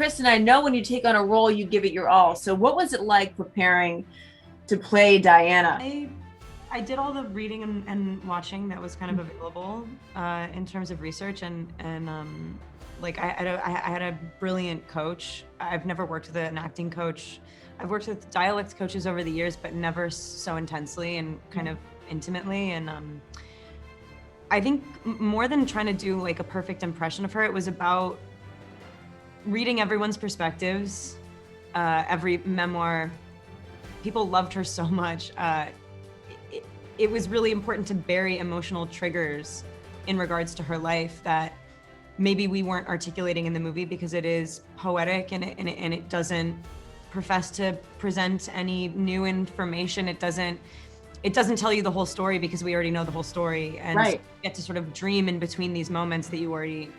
Kristen, I know when you take on a role, you give it your all. So what was it like preparing to play Diana? I did all the reading and watching that was kind of available in terms of research, and like I had a brilliant coach. I've never worked with an acting coach. I've worked with dialect coaches over the years, but never so intensely and kind of intimately. And I think more than trying to do like a perfect impression of her, it was about reading everyone's perspectives. Every memoir, people loved her so much. It was really important to bury emotional triggers in regards to her life that maybe we weren't articulating in the movie because it is poetic and it doesn't profess to present any new information. It doesn't tell you the whole story because we already know the whole story, and Right. you get to sort of dream in between these moments that you already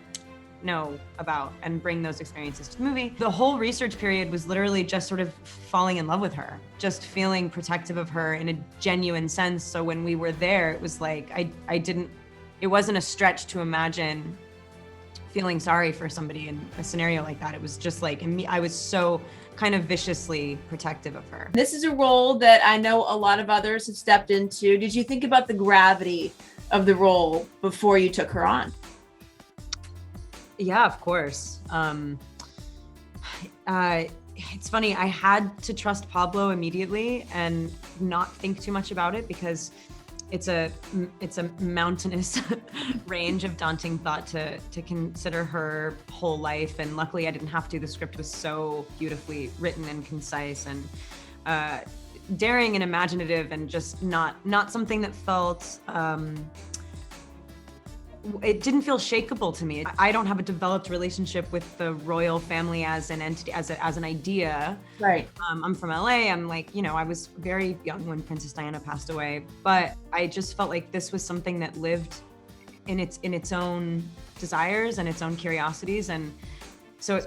know about and bring those experiences to the movie. The whole research period was literally just sort of falling in love with her, just feeling protective of her in a genuine sense. So when we were there, it was like it wasn't a stretch to imagine feeling sorry for somebody in a scenario like that. It was just like, I was so kind of viciously protective of her. This is a role that I know a lot of others have stepped into. Did you think about the gravity of the role before you took her on? Yeah, of course. It's funny, I had to trust Pablo immediately and not think too much about it because it's a mountainous range of daunting thought to consider her whole life. And luckily I didn't have to. The script was so beautifully written and concise and daring and imaginative, and just not something that felt it didn't feel shakeable to me. I don't have a developed relationship with the royal family as an entity, as an idea. Right. I'm from LA. I'm like, I was very young when Princess Diana passed away, but I just felt like this was something that lived in its own desires and its own curiosities. And so,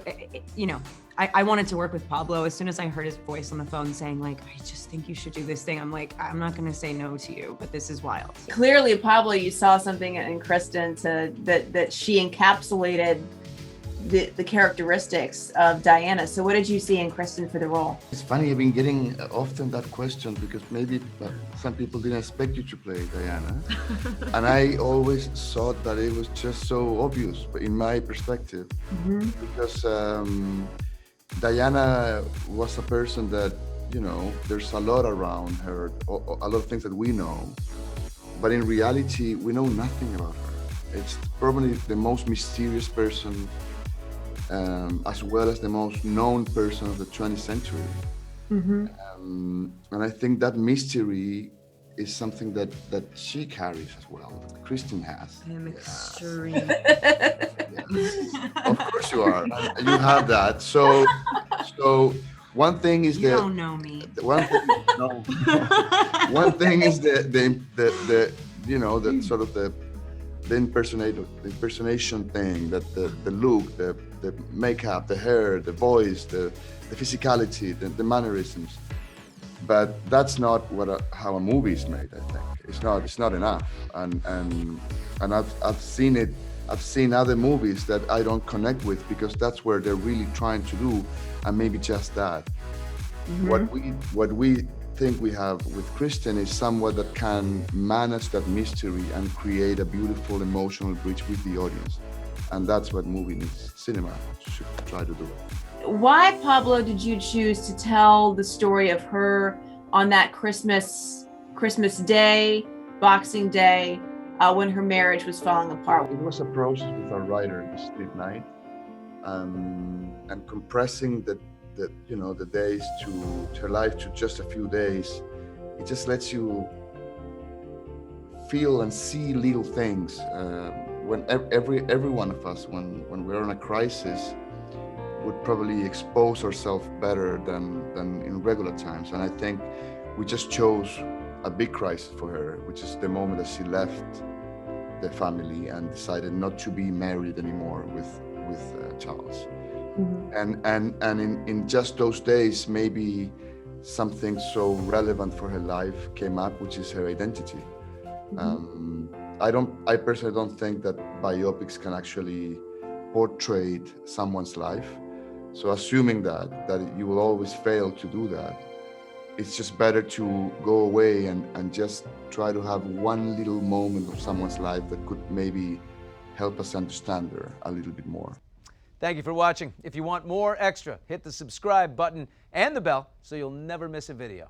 I wanted to work with Pablo. As soon as I heard his voice on the phone saying like, I just think you should do this thing, I'm like, I'm not gonna say no to you, but this is wild. Clearly, Pablo, you saw something in Kristen that she encapsulated the characteristics of Diana. So what did you see in Kristen for the role? It's funny, I've been getting often that question because maybe some people didn't expect you to play Diana. And I always thought that it was just so obvious, but in my perspective, because Diana was a person that, there's a lot around her, a lot of things that we know, but in reality, we know nothing about her. It's probably the most mysterious person, as well as the most known person of the 20th century. And I think that mystery is something that she carries as well. Kristen has. I am extreme. Yes. Of course you are. You have that. So one thing is you don't know me. One thing is the sort of the impersonation thing, that the look, the makeup, the hair, the voice, the physicality, the mannerisms. But that's not how a movie is made. I think it's not enough. And I've seen it. I've seen other movies that I don't connect with because that's where they're really trying to do, and maybe just that. What we think we have with Kristen is someone that can manage that mystery and create a beautiful emotional bridge with the audience, and that's what cinema should try to do. Why, Pablo, did you choose to tell the story of her on that Christmas Day, Boxing Day, when her marriage was falling apart? It was a process with our writer, Steve Knight, and compressing the days to her life to just a few days. It just lets you feel and see little things. When every one of us, when we're in a crisis, would probably expose ourselves better than in regular times. And I think we just chose a big crisis for her, which is the moment that she left the family and decided not to be married anymore with Charles. And in just those days, maybe something so relevant for her life came up, which is her identity. I personally don't think that biopics can actually portray someone's life. So assuming that you will always fail to do that, it's just better to go away and just try to have one little moment of someone's life that could maybe help us understand her a little bit more. Thank you for watching. If you want more extra, hit the subscribe button and the bell so you'll never miss a video.